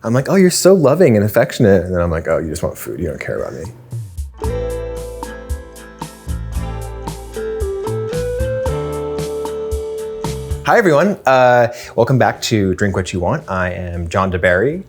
I'm like, oh, you're so loving and affectionate. And then I'm like, oh, you just want food. You don't care about me. Hi, everyone. Welcome back to Drink What You Want. I am John deBary,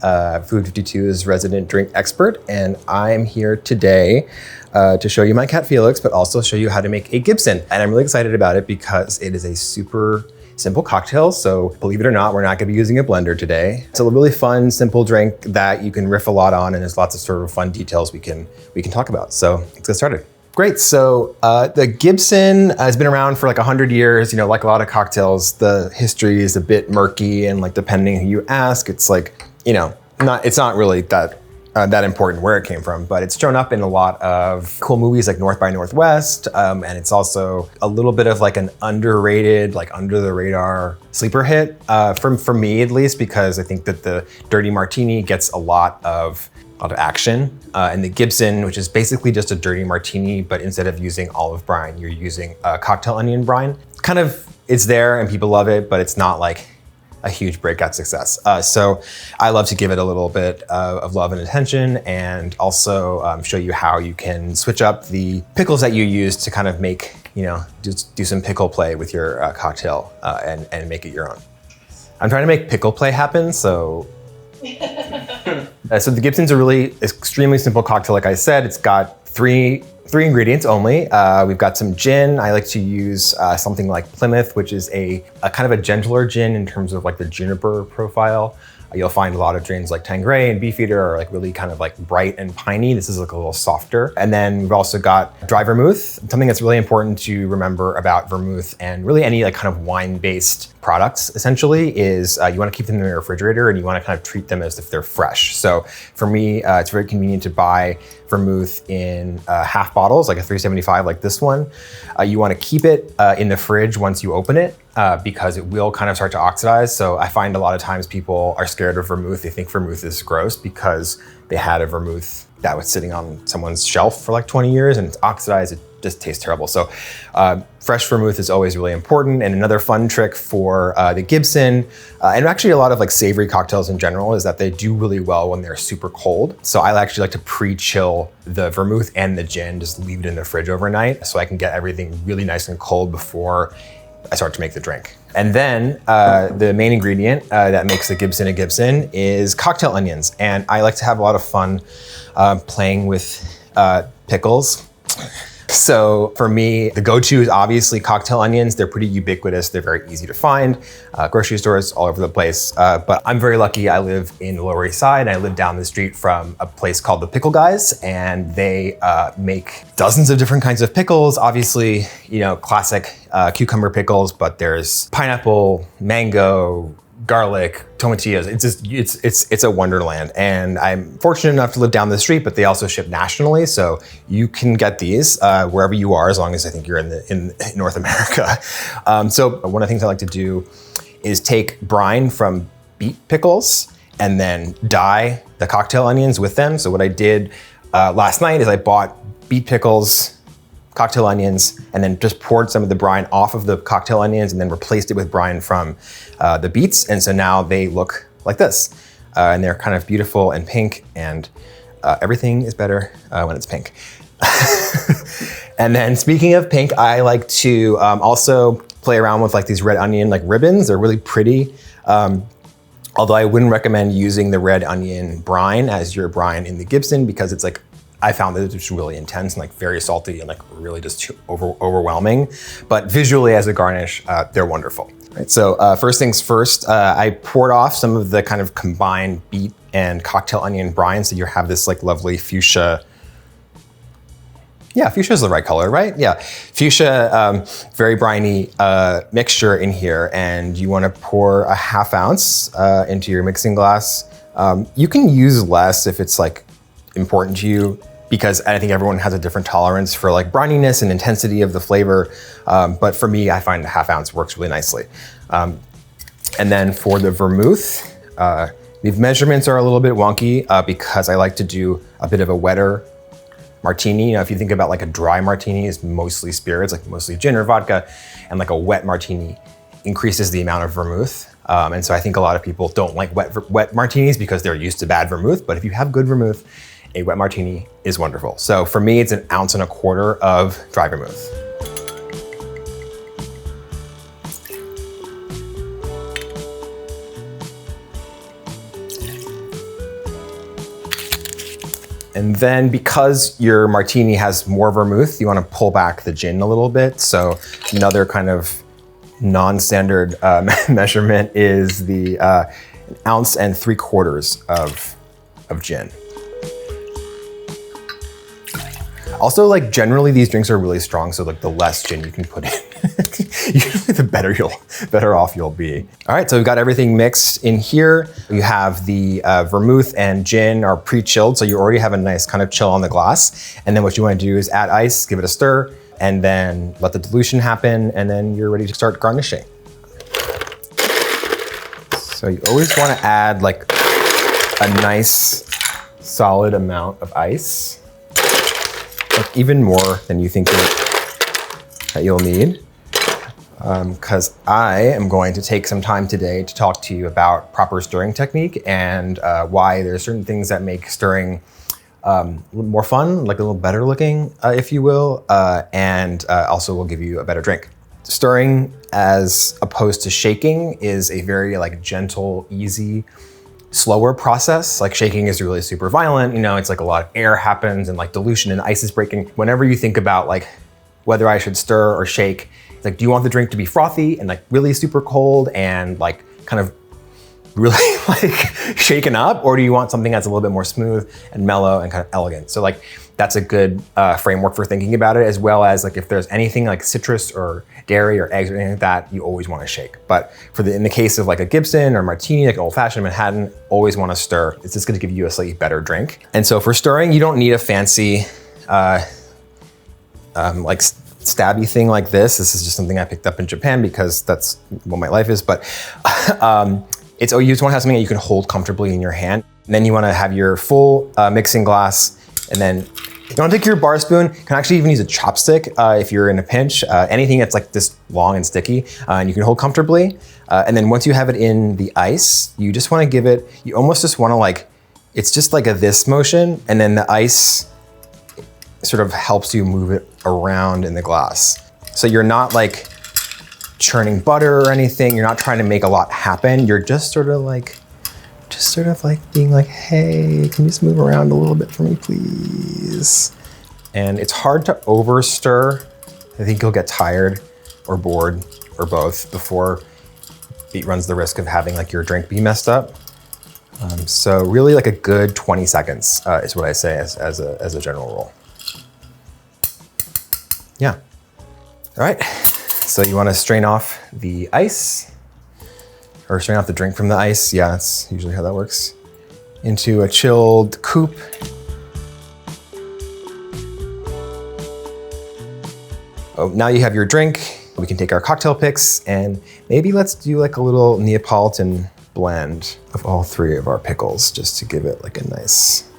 Food 52's resident drink expert, and I'm here today to show you my cat Felix, but also show you how to make a Gibson. And I'm really excited about it because it is a super simple cocktail. So believe it or not, we're not gonna be using a blender today. It's a really fun, simple drink that you can riff a lot on, and there's lots of sort of fun details we can talk about. So let's get started. Great, so the Gibson has been around for like 100 years. You know, like a lot of cocktails, the history is a bit murky, and like depending who you ask, it's like, you know, it's not really that important where it came from, but it's shown up in a lot of cool movies like North by Northwest, and it's also a little bit of like an underrated, like under the radar sleeper hit, for me at least, because I think that the Dirty Martini gets a lot of action, and the Gibson, which is basically just a dirty martini, but instead of using olive brine, you're using cocktail onion brine. Kind of, it's there and people love it, but it's not like a huge breakout success. So I love to give it a little bit of love and attention, and also show you how you can switch up the pickles that you use to kind of make, you know, do some pickle play with your cocktail and make it your own. I'm trying to make pickle play happen, so so the Gibson's a really extremely simple cocktail. Like I said, it's got three ingredients only. We've got some gin. I like to use something like Plymouth, which is a kind of a gentler gin in terms of like the juniper profile. You'll find a lot of gins like Tanqueray and Beefeater are like really kind of like bright and piney. This is like a little softer. And then we've also got dry vermouth. Something that's really important to remember about vermouth and really any like kind of wine-based products essentially is you want to keep them in the refrigerator, and you want to kind of treat them as if they're fresh. So for me, it's very convenient to buy vermouth in half bottles, like a 375 like this one. You want to keep it in the fridge once you open it, because it will kind of start to oxidize. So I find a lot of times people are scared of vermouth. They think vermouth is gross because they had a vermouth that was sitting on someone's shelf for like 20 years and it's oxidized. It just tastes terrible. So fresh vermouth is always really important. And another fun trick for the Gibson, and actually a lot of like savory cocktails in general, is that they do really well when they're super cold. So I actually like to pre-chill the vermouth and the gin, just leave it in the fridge overnight so I can get everything really nice and cold before I start to make the drink. And then the main ingredient that makes the Gibson a Gibson is cocktail onions. And I like to have a lot of fun playing with pickles. So for me, the go-to is obviously cocktail onions. They're pretty ubiquitous. They're very easy to find. Grocery stores all over the place. But I'm very lucky. I live in the Lower East Side. I live down the street from a place called the Pickle Guys, and they make dozens of different kinds of pickles. Obviously, you know, classic cucumber pickles, but there's pineapple, mango, garlic, tomatillos. It's a wonderland. And I'm fortunate enough to live down the street, but they also ship nationally. So you can get these wherever you are, as long as I think you're in North America. So one of the things I like to do is take brine from beet pickles and then dye the cocktail onions with them. So what I did last night is I bought beet pickles, cocktail onions, and then just poured some of the brine off of the cocktail onions and then replaced it with brine from the beets. And so now they look like this. And they're kind of beautiful and pink, and everything is better when it's pink. And then speaking of pink, I like to also play around with like these red onion like ribbons. They're really pretty. Although I wouldn't recommend using the red onion brine as your brine in the Gibson, because it's like, I found that it's just really intense and like very salty and like really just overwhelming. But visually as a garnish, they're wonderful. Right, so first things first, I poured off some of the kind of combined beet and cocktail onion brine. So you have this like lovely fuchsia. Yeah, fuchsia is the right color, right? Yeah, fuchsia, very briny mixture in here. And you wanna pour a ½ ounce into your mixing glass. You can use less if it's like important to you, because I think everyone has a different tolerance for like brininess and intensity of the flavor. But for me, I find a ½ ounce works really nicely. And then for the vermouth, these measurements are a little bit wonky because I like to do a bit of a wetter martini. You know, if you think about like a dry martini is mostly spirits, like mostly gin or vodka, and like a wet martini increases the amount of vermouth. And so I think a lot of people don't like wet martinis because they're used to bad vermouth. But if you have good vermouth, a wet martini is wonderful. So for me, it's 1.25 ounces of dry vermouth. And then because your martini has more vermouth, you want to pull back the gin a little bit. So another kind of non-standard measurement is the 1.75 ounces of gin. Also, like generally these drinks are really strong, so like the less gin you can put in, usually the better off you'll be. All right, so we've got everything mixed in here. You have the vermouth and gin are pre-chilled, so you already have a nice kind of chill on the glass. And then what you want to do is add ice, give it a stir, and then let the dilution happen, and then you're ready to start garnishing. So you always want to add like a nice solid amount of ice. Like even more than you think that you'll need. Because I am going to take some time today to talk to you about proper stirring technique and why there's certain things that make stirring a little more fun, like a little better looking, if you will, and also will give you a better drink. Stirring as opposed to shaking is a very like gentle, easy, slower process. Like shaking is really super violent, you know, it's like a lot of air happens and like dilution and ice is breaking. Whenever you think about like whether I should stir or shake, it's like, do you want the drink to be frothy and like really super cold and like kind of really like shaken up? Or do you want something that's a little bit more smooth and mellow and kind of elegant? So like that's a good framework for thinking about it, as well as like if there's anything like citrus or dairy or eggs or anything like that, you always want to shake. But in the case of like a Gibson or martini, like an old-fashioned Manhattan, always want to stir. It's just going to give you a slightly better drink. And so for stirring, you don't need a fancy like stabby thing like this. This is just something I picked up in Japan because that's what my life is. But you just want to have something that you can hold comfortably in your hand. And then you want to have your full mixing glass, and then you want to take your bar spoon. You can actually even use a chopstick if you're in a pinch. Anything that's like this long and sticky, and you can hold comfortably. And then once you have it in the ice, you just want to give it, you almost just want to like, it's just like a this motion, and then the ice sort of helps you move it around in the glass. So you're not like churning butter or anything. You're not trying to make a lot happen. You're just sort of like being like, hey, can you just move around a little bit for me, please? And it's hard to over stir. I think you'll get tired or bored or both before it runs the risk of having like your drink be messed up. So really like a good 20 seconds is what I say as a general rule. Yeah. All right. So you want to strain off the ice, or strain off the drink from the ice. Yeah, that's usually how that works. Into a chilled coupe. Oh, now you have your drink. We can take our cocktail picks and maybe let's do like a little Neapolitan blend of all three of our pickles just to give it like a nice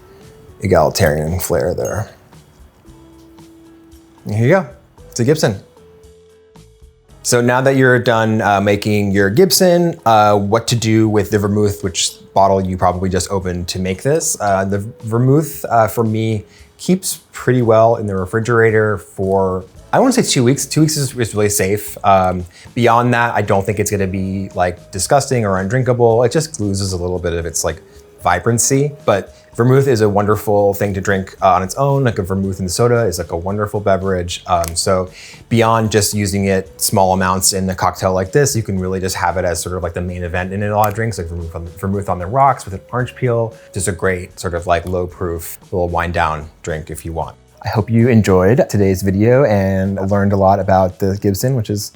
egalitarian flair there. And here you go. It's a Gibson. So now that you're done making your Gibson, what to do with the vermouth, which bottle you probably just opened to make this. The vermouth for me keeps pretty well in the refrigerator for, I want to say 2 weeks. 2 weeks is really safe. Beyond that, I don't think it's gonna be like disgusting or undrinkable. It just loses a little bit of its like vibrancy, but vermouth is a wonderful thing to drink on its own. Like a vermouth and soda is like a wonderful beverage. So beyond just using it small amounts in a cocktail like this, you can really just have it as sort of like the main event in a lot of drinks, like vermouth on the rocks with an orange peel. Just a great sort of like low proof little wind down drink if you want. I hope you enjoyed today's video and learned a lot about the Gibson, which is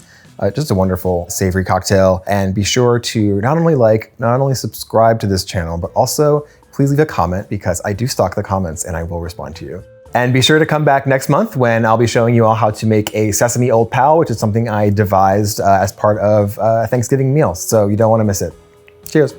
just a wonderful savory cocktail. And be sure to not only subscribe to this channel, but also please leave a comment because I do stalk the comments and I will respond to you. And be sure to come back next month when I'll be showing you all how to make a sesame Old Pal, which is something I devised as part of a Thanksgiving meal. So you don't want to miss it. Cheers.